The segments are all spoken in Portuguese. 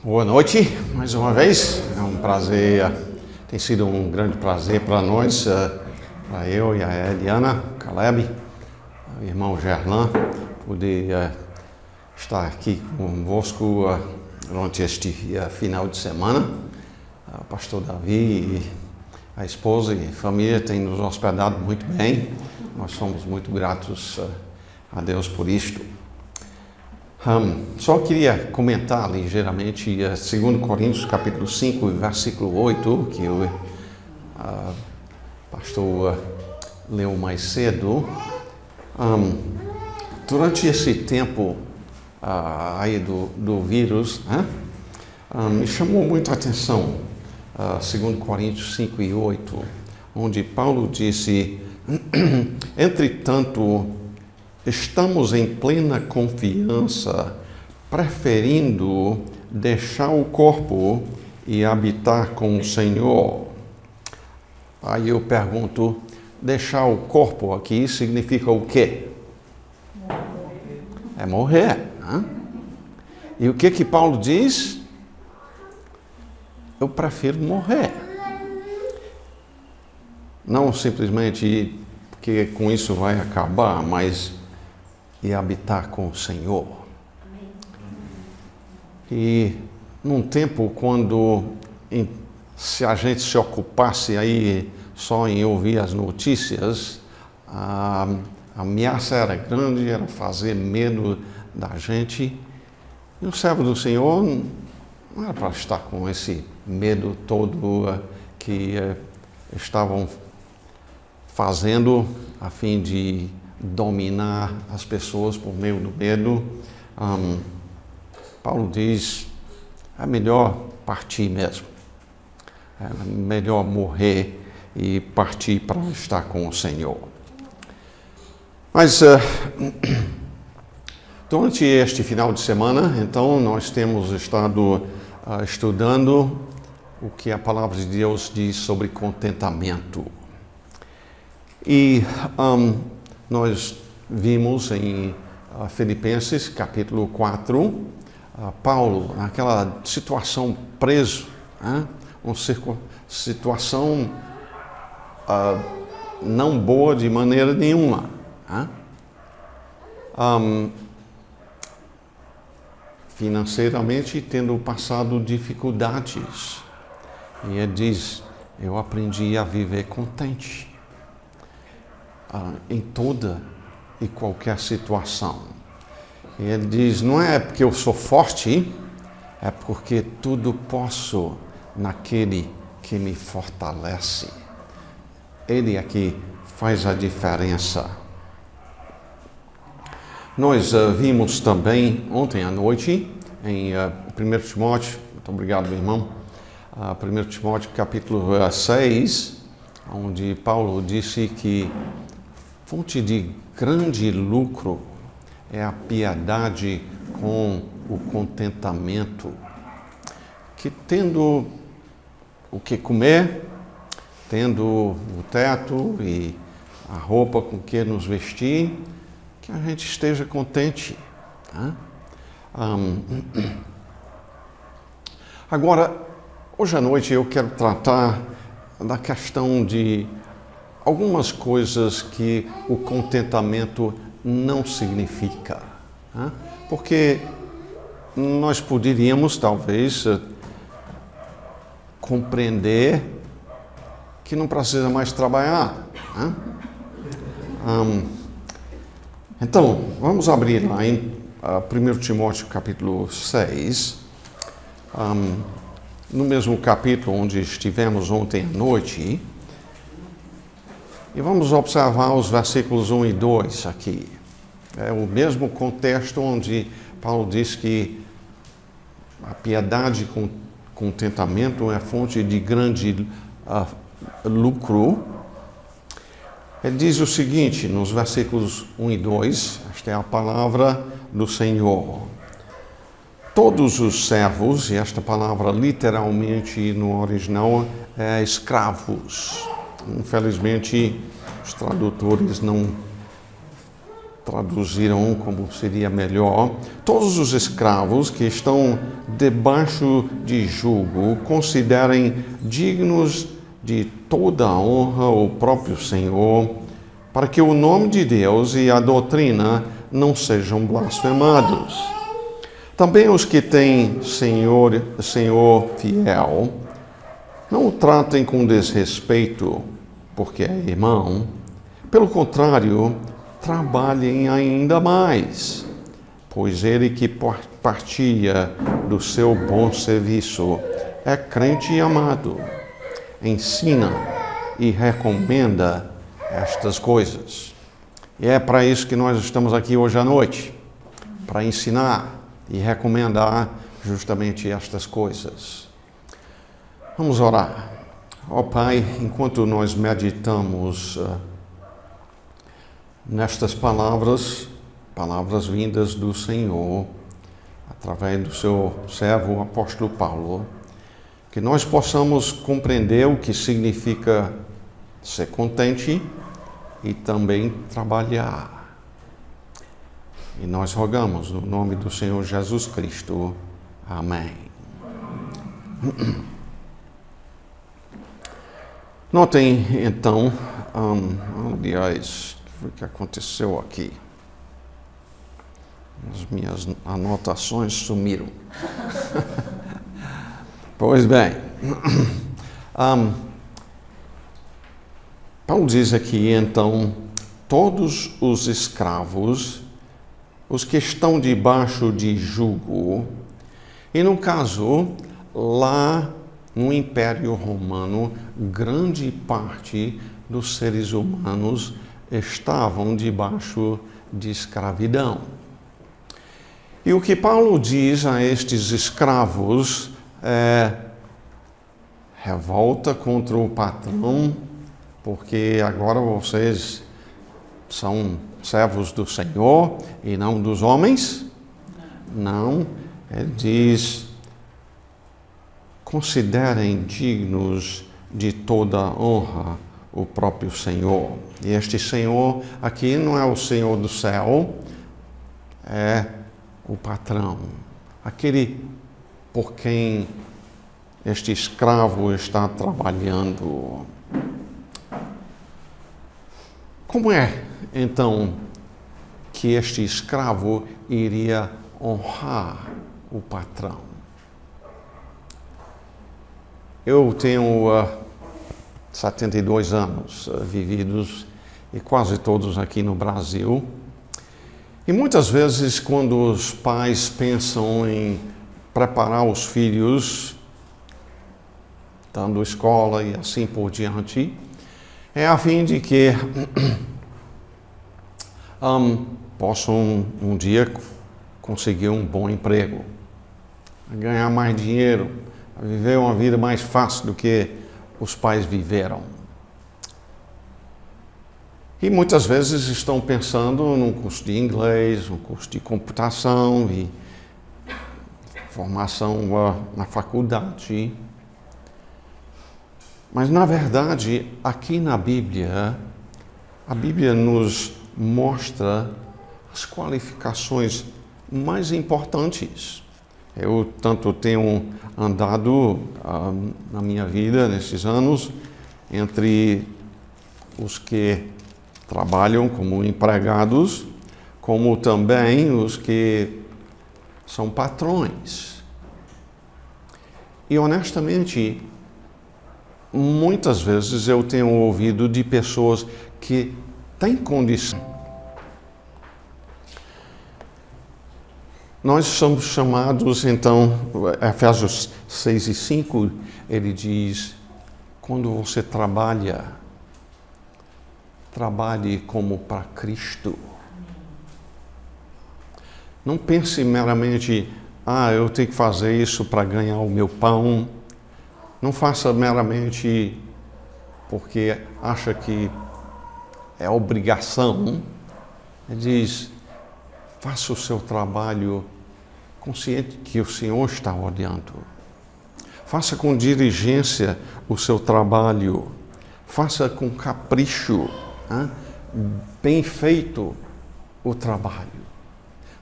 Boa noite, mais uma vez. É um prazer, tem sido um grande prazer para nós, para eu e a Eliana, Caleb, o irmão Gerlan, poder estar aqui convosco durante este final de semana. O pastor Davi e a esposa e a família têm nos hospedado muito bem. Nós somos muito gratos a Deus por isto. Só queria comentar ligeiramente 2 Coríntios capítulo 5, versículo 8, que o pastor leu mais cedo. Durante esse tempo aí do vírus, me chamou muito a atenção 2 Coríntios 5 e 8, onde Paulo disse: entretanto, estamos em plena confiança, preferindo deixar o corpo e habitar com o Senhor. Aí eu pergunto, deixar o corpo aqui significa o quê? É morrer. Né? E o que Paulo diz? Eu prefiro morrer. Não simplesmente porque com isso vai acabar, mas e habitar com o Senhor. E num tempo quando se a gente se ocupasse aí só em ouvir as notícias, a ameaça era grande, era fazer medo da gente. E o servo do Senhor não era para estar com esse medo todo que estavam fazendo a fim de dominar as pessoas por meio do medo. Paulo diz, é melhor partir mesmo. É melhor morrer e partir para estar com o Senhor. Mas durante este final de semana, então, nós temos estado estudando o que a palavra de Deus diz sobre contentamento. E nós vimos em Filipenses, capítulo 4, Paulo, naquela situação preso, uma situação não boa de maneira nenhuma. Financeiramente, tendo passado dificuldades. E ele diz, eu aprendi a viver contente. Em toda e qualquer situação. E ele diz, não é porque eu sou forte, é porque tudo posso naquele que me fortalece. Ele é que faz a diferença. Nós vimos também ontem à noite em 1 Timóteo, muito obrigado, meu irmão, 1 Timóteo capítulo 6, onde Paulo disse que fonte de grande lucro é a piedade com o contentamento, que tendo o que comer, tendo o teto e a roupa com que nos vestir, que a gente esteja contente. Agora, hoje à noite eu quero tratar da questão de algumas coisas que o contentamento não significa. Porque nós poderíamos, talvez, compreender que não precisa mais trabalhar. Então, vamos abrir lá em 1 Timóteo capítulo 6, no mesmo capítulo onde estivemos ontem à noite. E vamos observar os versículos 1 e 2 aqui. É o mesmo contexto onde Paulo diz que a piedade com contentamento é fonte de grande lucro. Ele diz o seguinte, nos versículos 1 e 2, esta é a palavra do Senhor. Todos os servos, e esta palavra literalmente no original é escravos. Infelizmente, os tradutores não traduziram como seria melhor, todos os escravos que estão debaixo de jugo considerem dignos de toda a honra o próprio Senhor, para que o nome de Deus e a doutrina não sejam blasfemados. Também os que têm Senhor fiel, não o tratem com desrespeito, porque é irmão. Pelo contrário, trabalhem ainda mais, pois ele que partilha do seu bom serviço é crente e amado. Ensina e recomenda estas coisas. E é para isso que nós estamos aqui hoje à noite, para ensinar e recomendar justamente estas coisas. Vamos orar. Ó Pai, enquanto nós meditamos nestas palavras vindas do Senhor, através do seu servo, o apóstolo Paulo, que nós possamos compreender o que significa ser contente e também trabalhar. E nós rogamos no nome do Senhor Jesus Cristo. Amém. Notem, então, aliás, o que aconteceu aqui? As minhas anotações sumiram. Pois bem, Paulo diz aqui, então, todos os escravos, os que estão debaixo de jugo, e no caso, lá no Império Romano, grande parte dos seres humanos estavam debaixo de escravidão. E o que Paulo diz a estes escravos é revolta contra o patrão, porque agora vocês são servos do Senhor e não dos homens? Não, ele diz, considerem dignos de toda honra o próprio Senhor. E este Senhor aqui não é o Senhor do céu, é o patrão, aquele por quem este escravo está trabalhando. Como é, então, que este escravo iria honrar o patrão? Eu tenho 72 anos vividos, e quase todos aqui no Brasil. E muitas vezes, quando os pais pensam em preparar os filhos, dando escola e assim por diante, é a fim de que possam um dia conseguir um bom emprego, ganhar mais dinheiro, viver uma vida mais fácil do que os pais viveram. E muitas vezes estão pensando num curso de inglês, um curso de computação e formação na faculdade. Mas, na verdade, aqui na Bíblia, a Bíblia nos mostra as qualificações mais importantes. Eu tanto tenho andado na minha vida, nesses anos, entre os que trabalham como empregados, como também os que são patrões. E, honestamente, muitas vezes eu tenho ouvido de pessoas que têm condição. Nós somos chamados, então, Efésios 6 e 5, ele diz, quando você trabalhe como para Cristo. Não pense meramente, eu tenho que fazer isso para ganhar o meu pão. Não faça meramente porque acha que é obrigação. Ele diz, faça o seu trabalho consciente que o Senhor está olhando. Faça com diligência o seu trabalho. Faça com capricho, bem feito, o trabalho.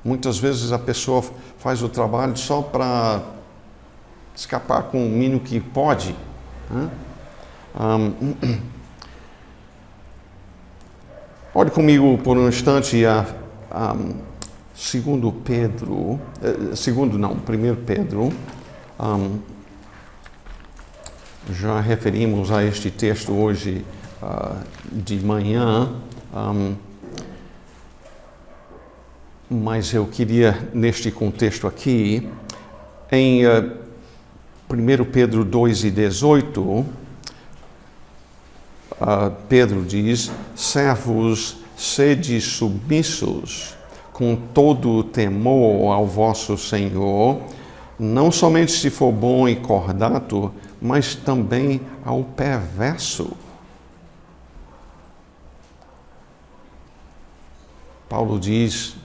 Muitas vezes a pessoa faz o trabalho só para escapar com o mínimo que pode. Né? Olhe comigo por um instante a 1 Pedro. Já referimos a este texto hoje de manhã, mas eu queria, neste contexto aqui, em 1 Pedro 2:18, Pedro diz: servos, sede submissos, com todo o temor ao vosso Senhor, não somente se for bom e cordato, mas também ao perverso. Paulo diz: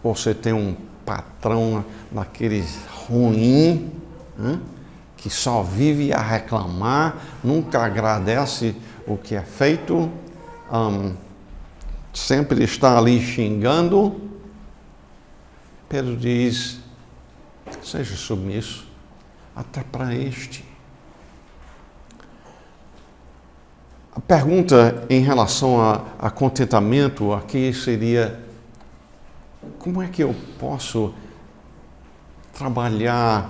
você tem um patrão daqueles ruim, que só vive a reclamar, nunca agradece o que é feito, sempre está ali xingando. Pedro diz: seja submisso até para este. A pergunta em relação a contentamento aqui seria: como é que eu posso trabalhar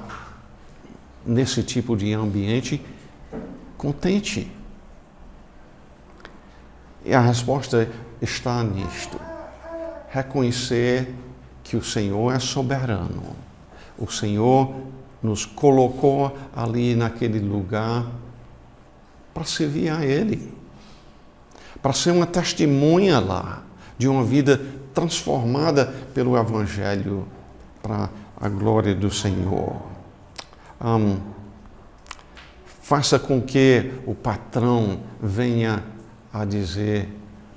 nesse tipo de ambiente contente? E a resposta está nisto: reconhecer que o Senhor é soberano. O Senhor nos colocou ali naquele lugar para servir a Ele, para ser uma testemunha lá de uma vida transformada pelo Evangelho para a glória do Senhor. Faça com que o patrão venha a dizer: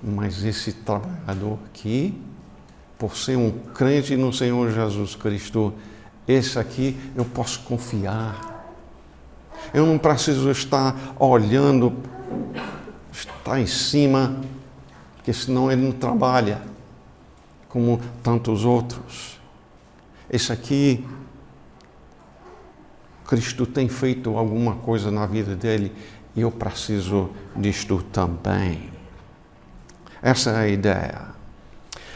mas esse trabalhador aqui, por ser um crente no Senhor Jesus Cristo, esse aqui eu posso confiar. Eu não preciso estar olhando, estar em cima, porque senão ele não trabalha como tantos outros. Esse aqui, Cristo tem feito alguma coisa na vida dele e eu preciso disto também. Essa é a ideia.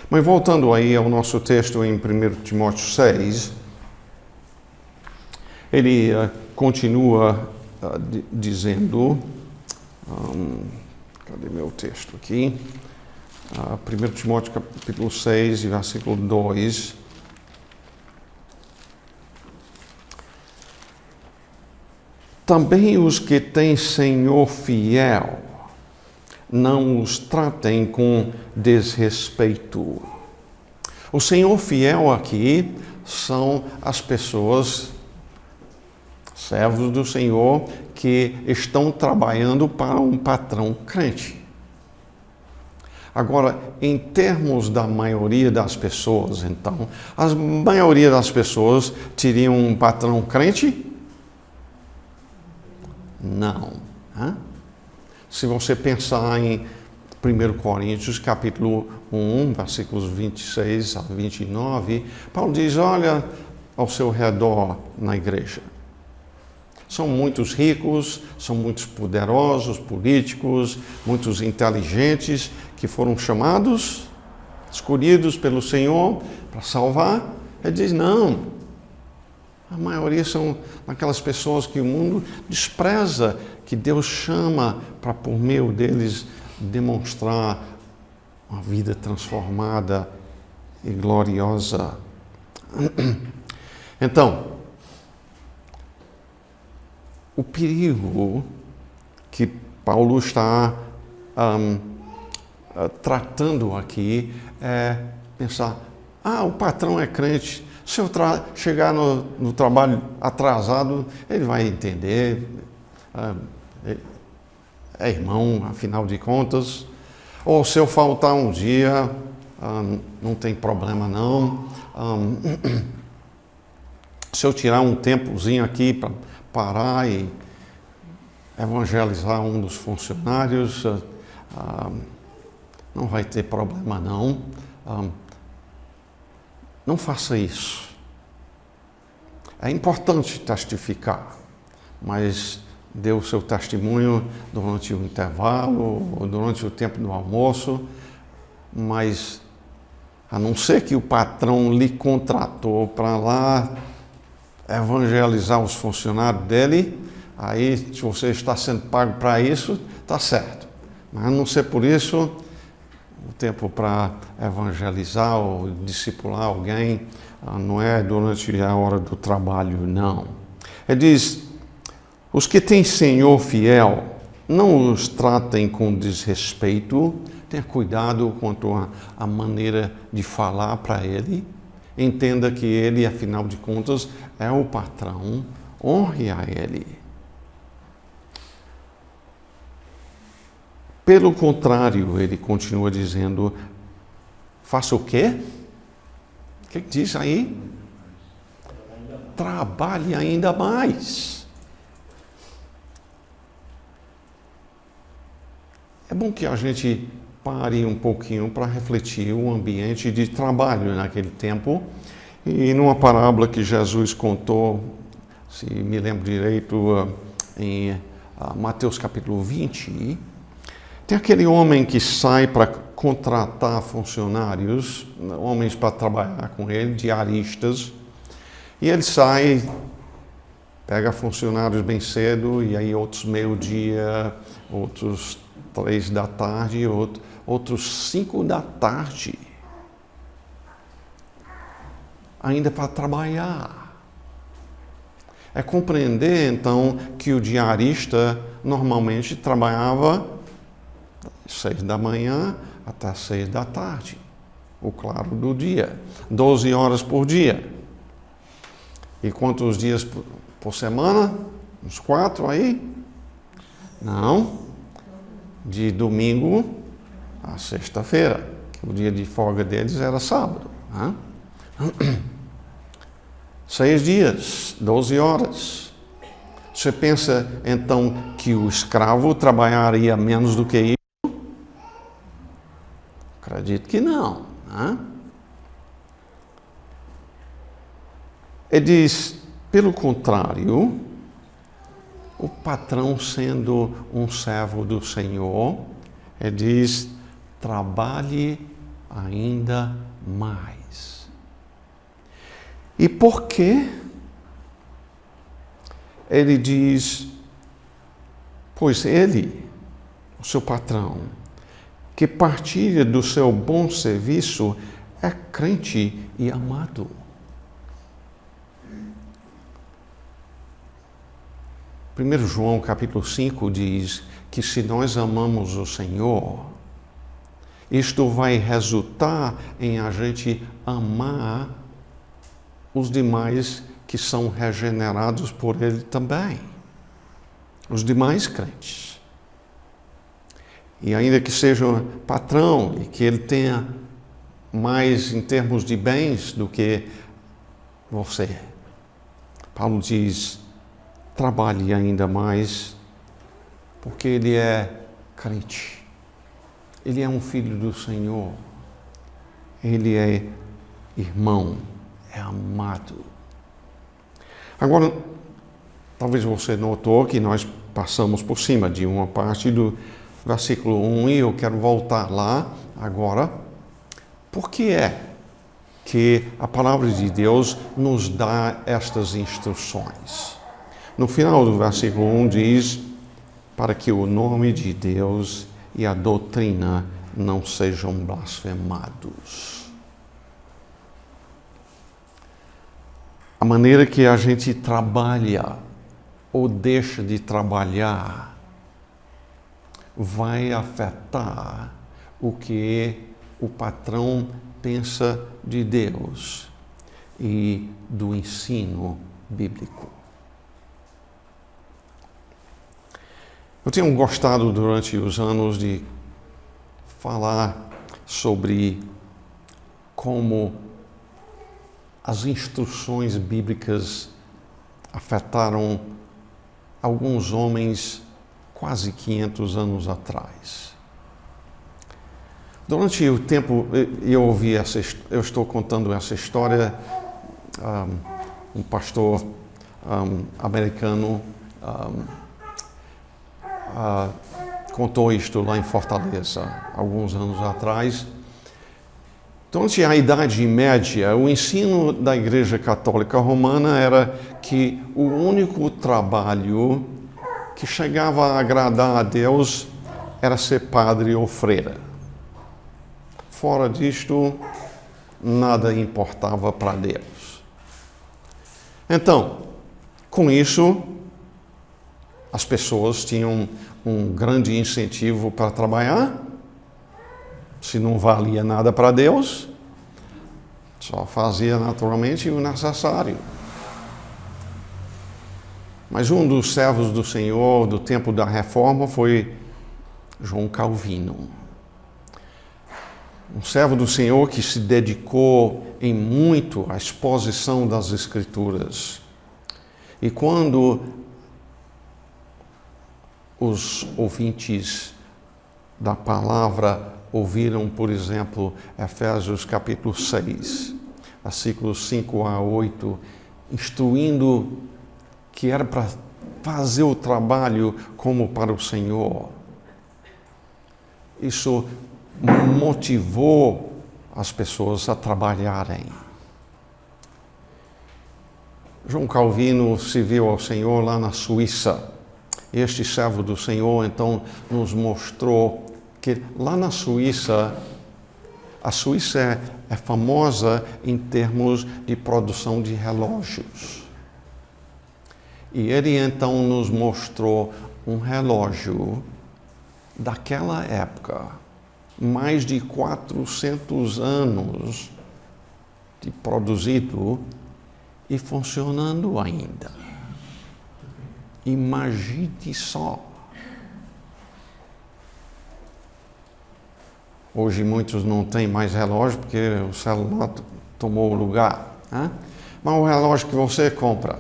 Mas voltando aí ao nosso texto em 1 Timóteo 6, ele continua dizendo, cadê meu texto aqui? 1 Timóteo capítulo 6, versículo 2. Também os que têm Senhor fiel, não os tratem com desrespeito. O Senhor fiel aqui são as pessoas, servos do Senhor, que estão trabalhando para um patrão crente. Agora, em termos da maioria das pessoas, então, a maioria das pessoas teriam um patrão crente? Não. Se você pensar em 1 Coríntios, capítulo 1, versículos 26 a 29, Paulo diz: olha ao seu redor na igreja. São muitos ricos, são muitos poderosos, políticos, muitos inteligentes que foram chamados, escolhidos pelo Senhor para salvar. Ele diz: não. A maioria são aquelas pessoas que o mundo despreza, que Deus chama para, por meio deles, demonstrar uma vida transformada e gloriosa. Então, o perigo que Paulo está tratando aqui é pensar: o patrão é crente. Se eu chegar no trabalho atrasado, ele vai entender, é irmão, afinal de contas. Ou se eu faltar um dia, não tem problema não. Se eu tirar um tempozinho aqui para parar e evangelizar um dos funcionários, não vai ter problema não. Não faça isso. É importante testificar, mas dê o seu testemunho durante o intervalo ou durante o tempo do almoço, mas a não ser que o patrão lhe contratou para lá evangelizar os funcionários dele, aí se você está sendo pago para isso, está certo. Mas a não ser por isso, o tempo para evangelizar ou discipular alguém não é durante a hora do trabalho, não. Ele diz, os que têm senhor fiel, não os tratem com desrespeito, tenha cuidado quanto à maneira de falar para ele, entenda que ele, afinal de contas, é o patrão, honre a ele. Pelo contrário, ele continua dizendo, faça o quê? O que diz aí? Trabalhe ainda mais. É bom que a gente pare um pouquinho para refletir o ambiente de trabalho naquele tempo. E numa parábola que Jesus contou, se me lembro direito, em Mateus capítulo 20, tem aquele homem que sai para contratar funcionários, homens para trabalhar com ele, diaristas, e ele sai, pega funcionários bem cedo, e aí outros meio-dia, outros 3 da tarde, outros 5 da tarde, ainda para trabalhar. É compreender, então, que o diarista normalmente trabalhava 6 da manhã até 6 da tarde, o claro do dia, 12 horas por dia. E quantos dias por semana? Uns 4 aí? Não. De domingo a sexta-feira, que o dia de folga deles era sábado. 6 dias, 12 horas. Você pensa, então, que o escravo trabalharia menos do que isso? Acredito que não. Ele diz, pelo contrário, o patrão sendo um servo do Senhor, ele diz, trabalhe ainda mais. E por quê? Ele diz, pois ele, o seu patrão, que partilha do seu bom serviço, é crente e amado. Primeiro João capítulo 5 diz que se nós amamos o Senhor, isto vai resultar em a gente amar os demais que são regenerados por Ele também. Os demais crentes. E ainda que seja patrão e que ele tenha mais em termos de bens do que você. Paulo diz, trabalhe ainda mais, porque ele é crente. Ele é um filho do Senhor. Ele é irmão, é amado. Agora, talvez você notou que nós passamos por cima de uma parte do versículo 1 e eu quero voltar lá agora. Por que é que a palavra de Deus nos dá estas instruções? No final do versículo 1 diz, para que o nome de Deus e a doutrina não sejam blasfemados. A maneira que a gente trabalha ou deixa de trabalhar vai afetar o que o patrão pensa de Deus e do ensino bíblico. Eu tenho gostado durante os anos de falar sobre como as instruções bíblicas afetaram alguns homens quase 500 anos atrás. Durante o tempo, eu ouvi eu estou contando essa história, um pastor americano contou isto lá em Fortaleza, alguns anos atrás. Durante a Idade Média, o ensino da Igreja Católica Romana era que o único trabalho que chegava a agradar a Deus era ser padre ou freira. Fora disto, nada importava para Deus. Então, com isso, as pessoas tinham um grande incentivo para trabalhar. Se não valia nada para Deus, só fazia naturalmente o necessário. Mas um dos servos do Senhor do tempo da Reforma foi João Calvino. Um servo do Senhor que se dedicou em muito à exposição das Escrituras. E quando os ouvintes da palavra ouviram, por exemplo, Efésios capítulo 6, versículos 5 a 8, instruindo que era para fazer o trabalho como para o Senhor. Isso motivou as pessoas a trabalharem. João Calvino serviu ao Senhor lá na Suíça. Este servo do Senhor, então, nos mostrou que lá na Suíça, a Suíça é famosa em termos de produção de relógios. E ele, então, nos mostrou um relógio daquela época, mais de 400 anos de produzido e funcionando ainda. Imagine só. Hoje muitos não têm mais relógio porque o celular tomou o lugar, né? Mas o relógio que você compra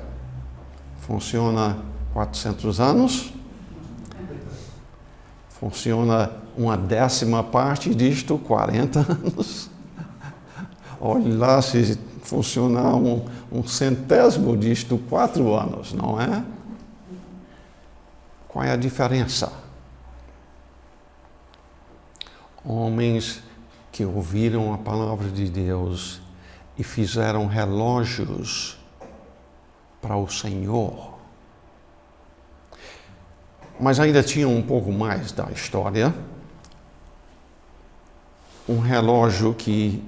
funciona 400 anos, funciona uma 10ª parte disto, 40 anos. Olhe lá se funcionar um 100º disto, 4 anos, não é? Qual é a diferença? Homens que ouviram a palavra de Deus e fizeram relógios para o Senhor. Mas ainda tinha um pouco mais da história. Um relógio que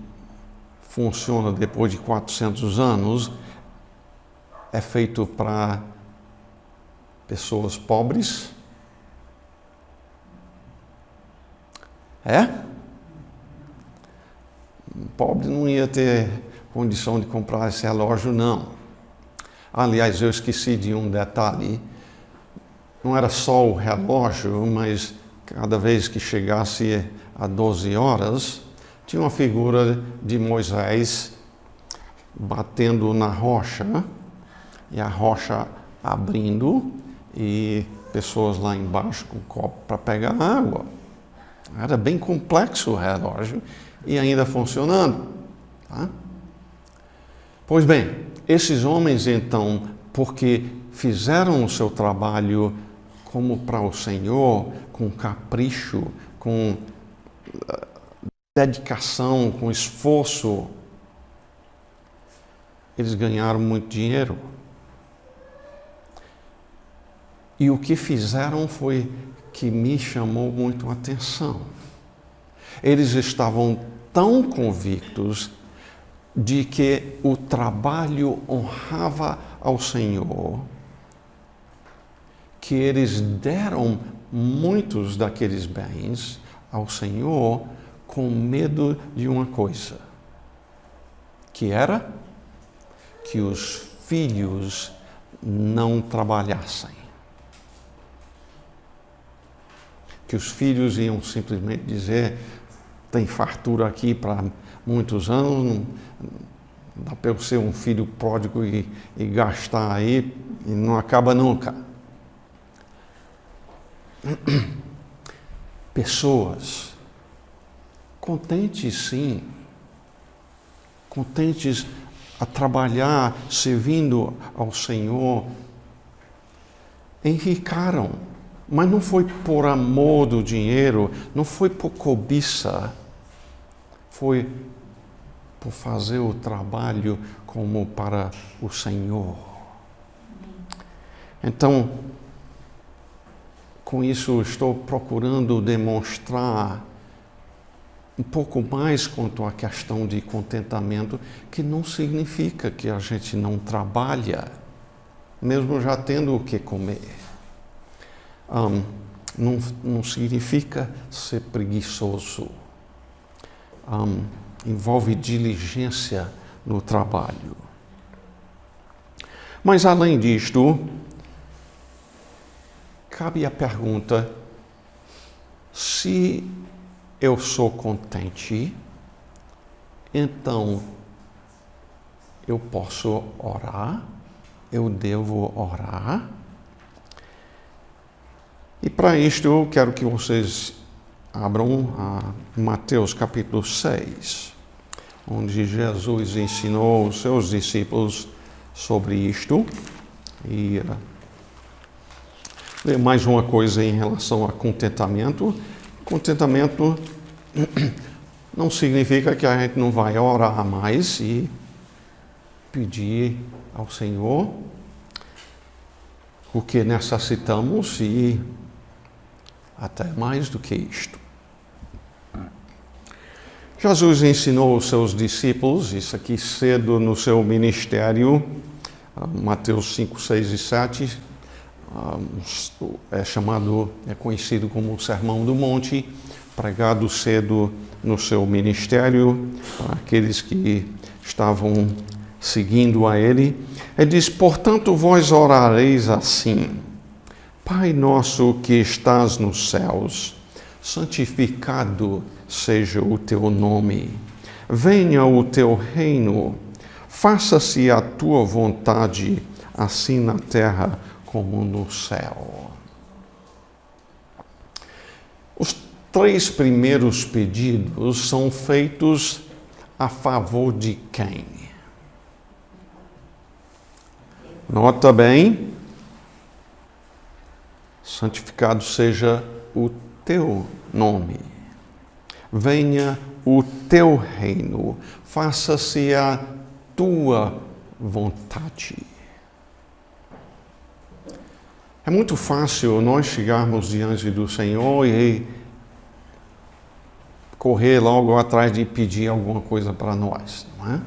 funciona depois de 400 anos é feito para pessoas pobres. Um pobre não ia ter condição de comprar esse relógio, não. Aliás, eu esqueci de um detalhe. Não era só o relógio, mas cada vez que chegasse a 12 horas, tinha uma figura de Moisés batendo na rocha, e a rocha abrindo, e pessoas lá embaixo com copo para pegar água. Era bem complexo o relógio e ainda funcionando. Tá? Pois bem, esses homens então, porque fizeram o seu trabalho como para o Senhor, com capricho, com dedicação, com esforço, eles ganharam muito dinheiro. E o que fizeram foi que me chamou muito a atenção. Eles estavam tão convictos de que o trabalho honrava ao Senhor, que eles deram muitos daqueles bens ao Senhor com medo de uma coisa, que era que os filhos não trabalhassem. Que os filhos iam simplesmente dizer: tem fartura aqui para muitos anos, não dá para eu ser um filho pródigo e gastar aí e não acaba nunca. Pessoas contentes sim, contentes a trabalhar, servindo ao Senhor, enriqueceram, mas não foi por amor do dinheiro, não foi por cobiça, foi por fazer o trabalho como para o Senhor. Então, com isso estou procurando demonstrar um pouco mais quanto à questão de contentamento, que não significa que a gente não trabalha, mesmo já tendo o que comer. Não significa ser preguiçoso. Envolve diligência no trabalho. Mas, além disto, cabe a pergunta: se eu sou contente, então eu posso orar, eu devo orar. E para isto eu quero que vocês abram a Mateus capítulo 6, onde Jesus ensinou os seus discípulos sobre isto. E mais uma coisa em relação a contentamento. Contentamento não significa que a gente não vai orar mais e pedir ao Senhor o que necessitamos e até mais do que isto. Jesus ensinou os seus discípulos isso aqui cedo no seu ministério, Mateus 5, 6 e 7, é conhecido como o Sermão do Monte, pregado cedo no seu ministério, para aqueles que estavam seguindo a ele. Ele diz: portanto, vós orareis assim: Pai nosso que estás nos céus, santificado seja o teu nome. Venha o teu reino. Faça-se a tua vontade, assim na terra como no céu. Os 3 primeiros pedidos são feitos a favor de quem? Nota bem, santificado seja o teu nome. Venha o teu reino. Faça-se a tua vontade. É muito fácil nós chegarmos diante do Senhor e correr logo atrás de pedir alguma coisa para nós, não é?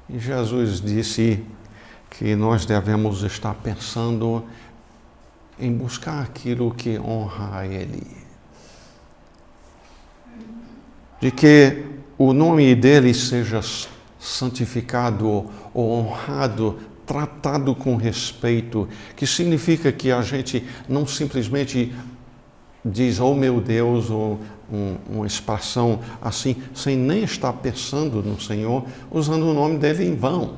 E Jesus disse que nós devemos estar pensando em buscar aquilo que honra a Ele. De que o nome dEle seja santificado ou honrado, tratado com respeito, que significa que a gente não simplesmente diz, oh meu Deus, ou uma expressão assim, sem nem estar pensando no Senhor, usando o nome dele em vão.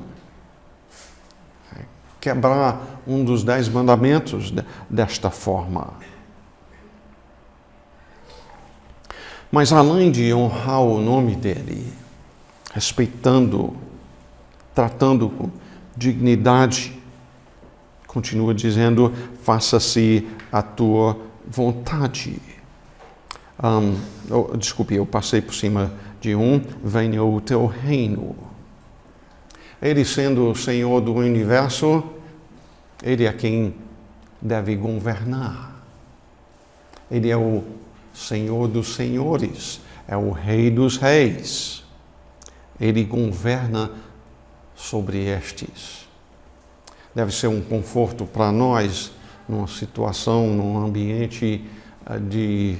Quebrar um dos 10 mandamentos desta forma. Mas além de honrar o nome dele, respeitando, tratando com dignidade, continua dizendo, faça-se a tua vontade. Desculpe, eu passei por cima de venha o teu reino. Ele sendo o Senhor do universo, Ele é quem deve governar. Ele é o Senhor dos senhores, é o Rei dos reis. Ele governa sobre estes. Deve ser um conforto para nós, numa situação, num ambiente de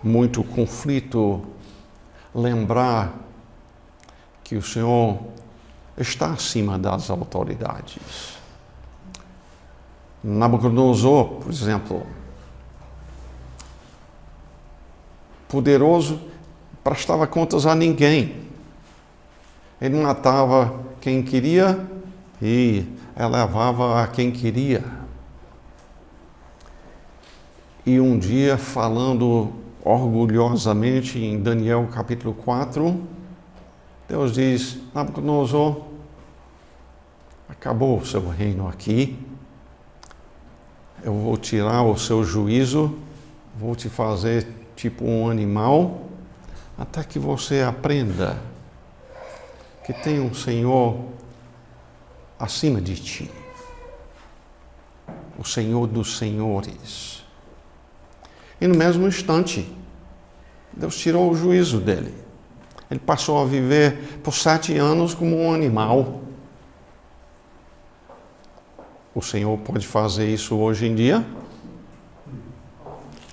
muito conflito, lembrar que o Senhor está acima das autoridades. Nabucodonosor, por exemplo, poderoso, prestava contas a ninguém. Ele matava quem queria e elevava a quem queria. E um dia, falando orgulhosamente em Daniel capítulo 4. Deus diz: Nabucodonosor, acabou o seu reino aqui. Eu vou tirar o seu juízo, vou te fazer tipo um animal, até que você aprenda que tem um Senhor acima de ti, o Senhor dos senhores. E no mesmo instante, Deus tirou o juízo dele. Ele passou a viver por 7 anos como um animal. O Senhor pode fazer isso hoje em dia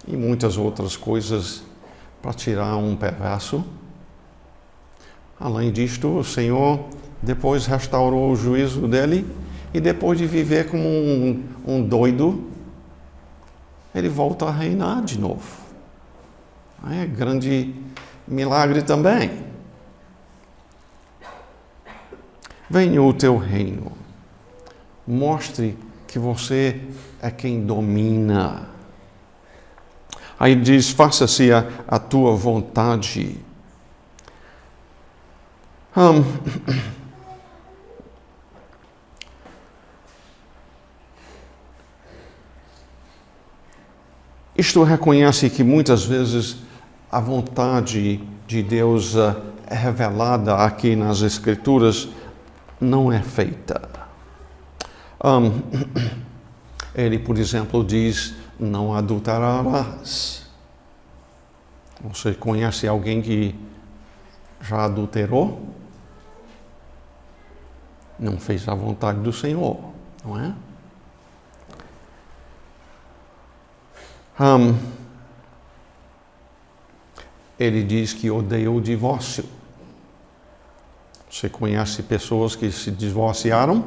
e muitas outras coisas para tirar um perverso. Além disto, o Senhor depois restaurou o juízo dele e depois de viver como um doido, ele volta a reinar de novo. É grande milagre também. Venha o teu reino. Mostre que você é quem domina. Aí diz: faça-se a tua vontade. Isto reconhece que muitas vezes a vontade de Deus é revelada aqui nas Escrituras, não é feita. Ele, por exemplo, diz: não adulterarás. Você conhece alguém que já adulterou? Não fez a vontade do Senhor, não é? Ele diz que odeia o divórcio. Você conhece pessoas que se divorciaram?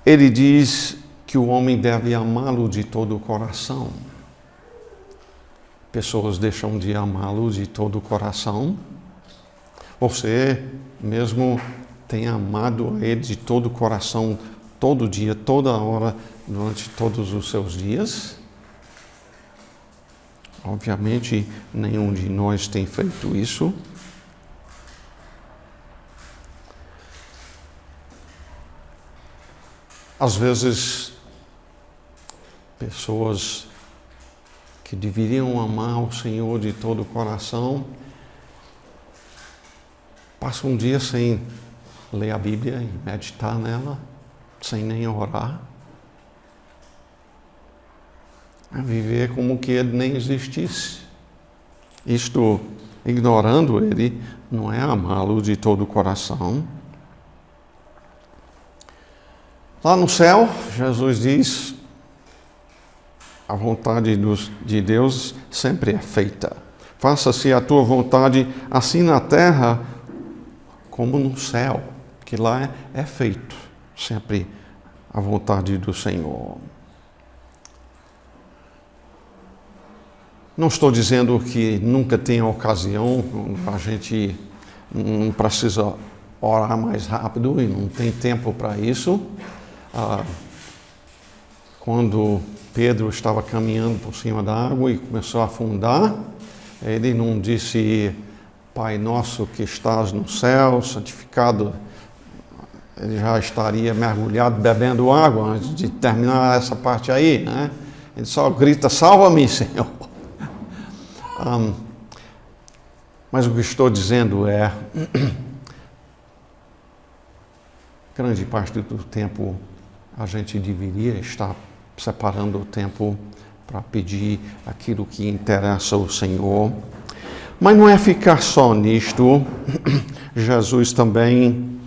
Ele diz que o homem deve amá-lo de todo o coração. Pessoas deixam de amá-lo de todo o coração. Você mesmo tem amado a ele de todo o coração, todo dia, toda hora, durante todos os seus dias? Obviamente, nenhum de nós tem feito isso. Às vezes, pessoas que deveriam amar o Senhor de todo o coração passam um dia sem ler a Bíblia e meditar nela, sem nem orar. É viver como que ele nem existisse. Isto, ignorando ele, não é amá-lo de todo o coração. Lá no céu, Jesus diz: a vontade de Deus sempre é feita. Faça-se a tua vontade, assim na terra como no céu, que lá é feito sempre a vontade do Senhor. Não estou dizendo que nunca tem ocasião, a gente não precisa orar mais rápido e não tem tempo para isso. Quando Pedro estava caminhando por cima da água e começou a afundar, ele não disse: Pai nosso que estás no céu, santificado. Ele já estaria mergulhado bebendo água antes de terminar essa parte aí, né? Ele só grita: salva-me, Senhor. Mas o que estou dizendo é, grande parte do tempo a gente deveria estar separando o tempo para pedir aquilo que interessa ao Senhor. Mas não é ficar só nisto. Jesus também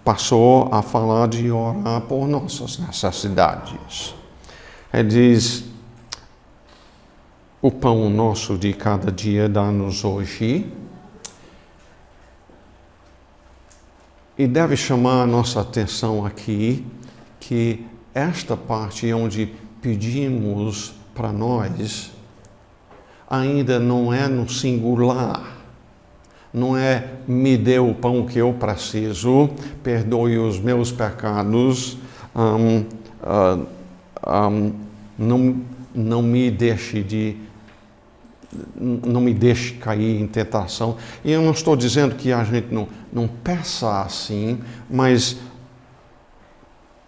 passou a falar de orar por nossas necessidades. Ele diz: o pão nosso de cada dia dá-nos hoje. E deve chamar a nossa atenção aqui que esta parte onde pedimos para nós ainda não é no singular. Não é me dê o pão que eu preciso, perdoe os meus pecados, não me deixe cair em tentação. E eu não estou dizendo que a gente não peça assim, mas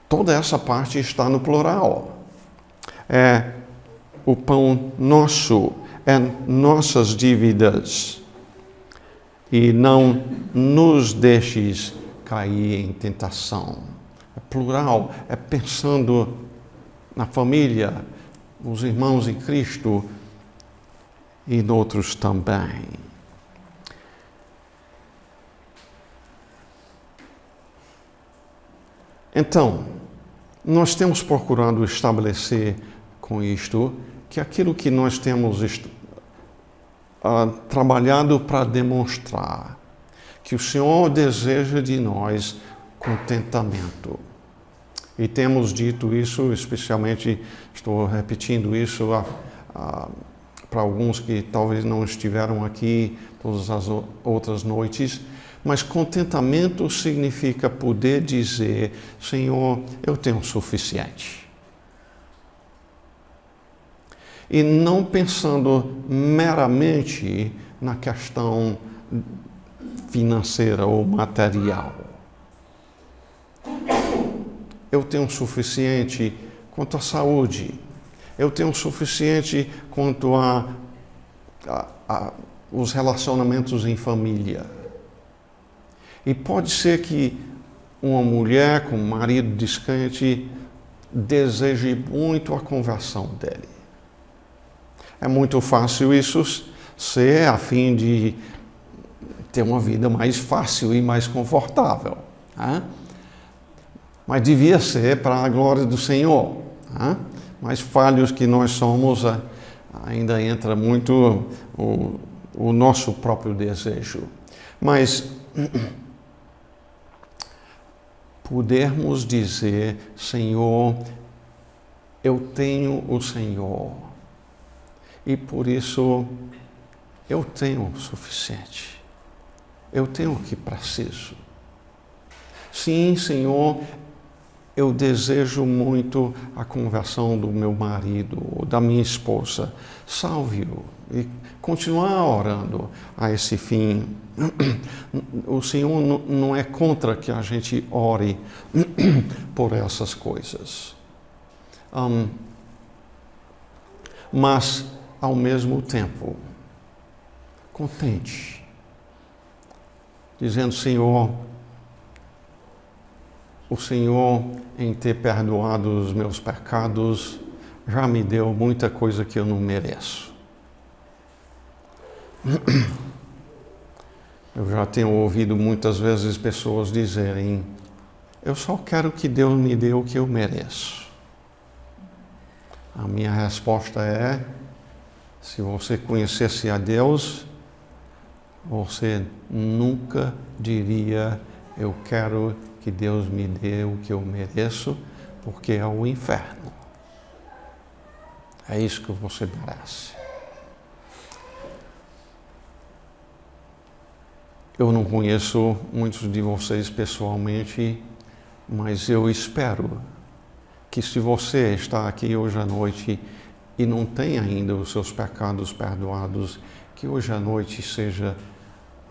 toda essa parte está no plural. É o pão nosso, é nossas dívidas. E não nos deixes cair em tentação. É plural, é pensando na família, nos irmãos em Cristo e em outros também. Então, nós temos procurado estabelecer com isto que aquilo que nós temos trabalhado para demonstrar, que o Senhor deseja de nós contentamento. E temos dito isso, especialmente, estou repetindo isso para alguns que talvez não estiveram aqui todas as outras noites, mas contentamento significa poder dizer: Senhor, eu tenho o suficiente. E não pensando meramente na questão financeira ou material. Eu tenho o suficiente quanto à saúde. Eu tenho o suficiente quanto a os relacionamentos em família. E pode ser que uma mulher com um marido descrente deseje muito a conversão dele. É muito fácil isso ser a fim de ter uma vida mais fácil e mais confortável. Né? Mas devia ser para a glória do Senhor. Né? Mas falhos que nós somos, ainda entra muito o nosso próprio desejo. Mas podermos dizer: Senhor, eu tenho o Senhor. E por isso eu tenho o suficiente. Eu tenho o que preciso. Sim, Senhor, eu desejo muito a conversão do meu marido ou da minha esposa. Salve-o e continuar orando a esse fim. O Senhor não é contra que a gente ore por essas coisas. Mas, ao mesmo tempo, contente, dizendo: Senhor, o Senhor, em ter perdoado os meus pecados, já me deu muita coisa que eu não mereço. Eu já tenho ouvido muitas vezes pessoas dizerem: eu só quero que Deus me dê o que eu mereço. A minha resposta é: se você conhecesse a Deus, você nunca diria: eu quero que Deus me dê o que eu mereço, porque é o inferno. É isso que você merece. Eu não conheço muitos de vocês pessoalmente, mas eu espero que, se você está aqui hoje à noite e não tem ainda os seus pecados perdoados, que hoje à noite seja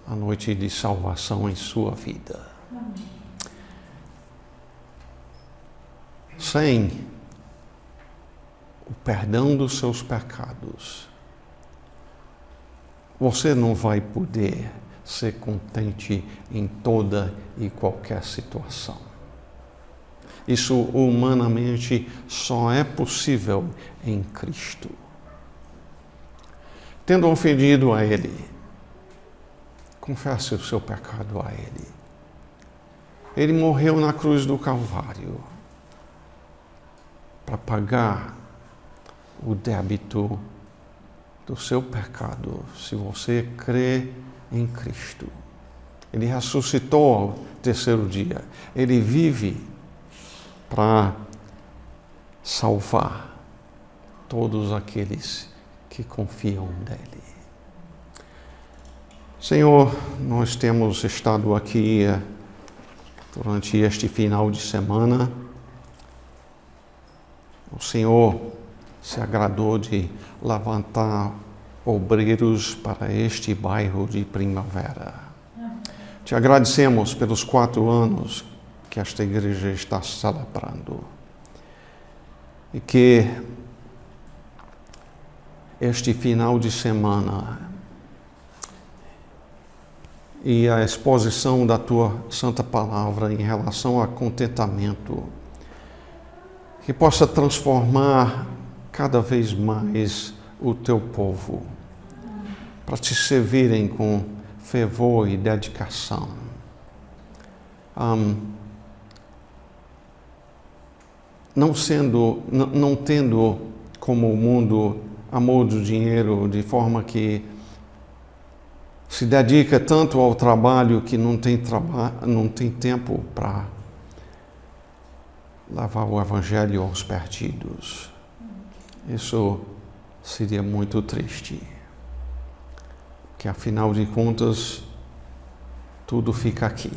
a noite de salvação em sua vida. Sem o perdão dos seus pecados, você não vai poder ser contente em toda e qualquer situação. Isso humanamente só é possível em Cristo. Tendo ofendido a Ele, confesse o seu pecado a Ele. Ele morreu na cruz do Calvário para pagar o débito do seu pecado, se você crê em Cristo. Ele ressuscitou ao terceiro dia. Ele vive para salvar todos aqueles que confiam nele. Senhor, nós temos estado aqui durante este final de semana O Senhor se agradou de levantar obreiros para este bairro de Primavera. Te agradecemos pelos 4 anos que esta igreja está celebrando. E que este final de semana e a exposição da Tua Santa Palavra em relação a contentamento, que possa transformar cada vez mais o Teu povo, para Te servirem com fervor e dedicação. Não tendo como o mundo amor do dinheiro, de forma que se dedica tanto ao trabalho que não tem tempo para levar o Evangelho aos perdidos. Isso seria muito triste, porque afinal de contas, tudo fica aqui.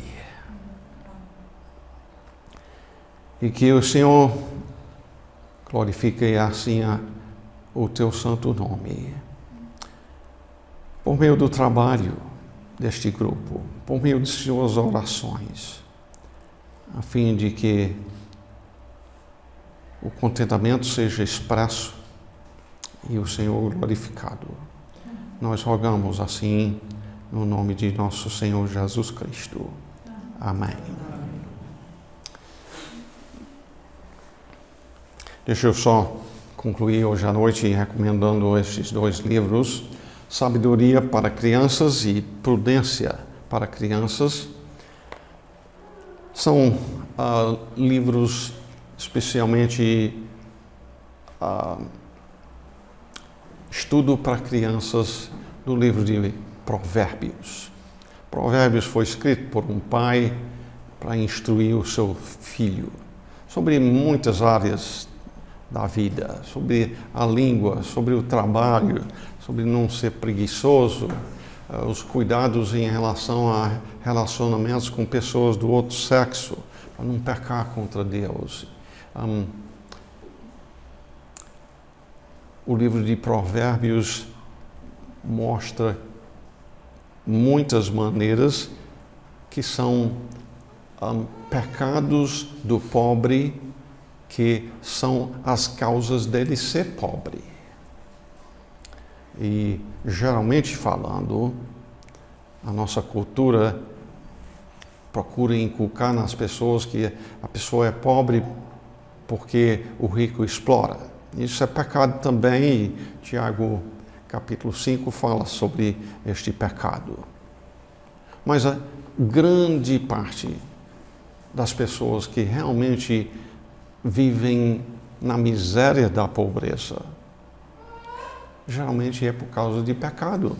E que o Senhor glorifique assim o Teu santo nome, por meio do trabalho deste grupo, por meio de Suas orações, a fim de que o contentamento seja expresso e o Senhor glorificado. Nós rogamos assim no nome de nosso Senhor Jesus Cristo. Amém. Deixa eu só concluir hoje à noite recomendando estes 2 livros, Sabedoria para Crianças e Prudência para Crianças. São livros especialmente estudo para crianças do livro de Provérbios. Provérbios foi escrito por um pai para instruir o seu filho sobre muitas áreas da vida, sobre a língua, sobre o trabalho, sobre não ser preguiçoso, os cuidados em relação a relacionamentos com pessoas do outro sexo, para não pecar contra Deus. O livro de Provérbios mostra muitas maneiras que são pecados do pobre, que são as causas dele ser pobre. E, geralmente falando, a nossa cultura procura inculcar nas pessoas que a pessoa é pobre porque o rico explora. Isso é pecado também, e Tiago capítulo 5 fala sobre este pecado. Mas a grande parte das pessoas que realmente vivem na miséria da pobreza, geralmente é por causa de pecado,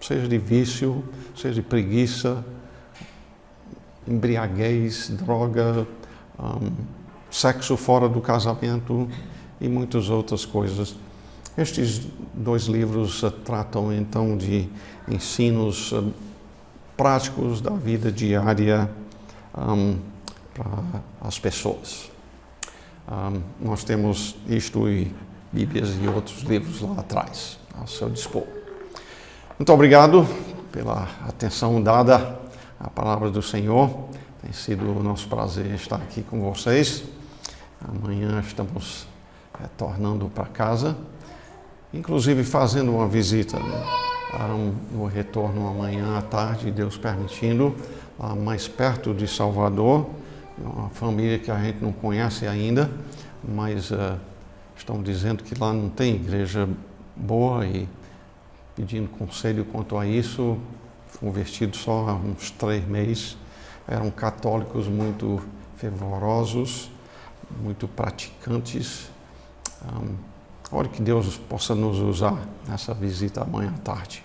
seja de vício, seja de preguiça, embriaguez, droga, sexo fora do casamento e muitas outras coisas. Estes 2 livros tratam então de ensinos práticos da vida diária para as pessoas. Nós temos isto e Bíblias e outros livros lá atrás, ao seu dispor. Muito obrigado pela atenção dada à palavra do Senhor. Tem sido o nosso prazer estar aqui com vocês. Amanhã estamos retornando para casa, inclusive fazendo uma visita no retorno amanhã à tarde, Deus permitindo, mais perto de Salvador, uma família que a gente não conhece ainda, mas estão dizendo que lá não tem igreja boa e pedindo conselho quanto a isso. Convertidos só há uns 3 meses, eram católicos muito fervorosos, muito praticantes. Ore que Deus possa nos usar nessa visita amanhã à tarde.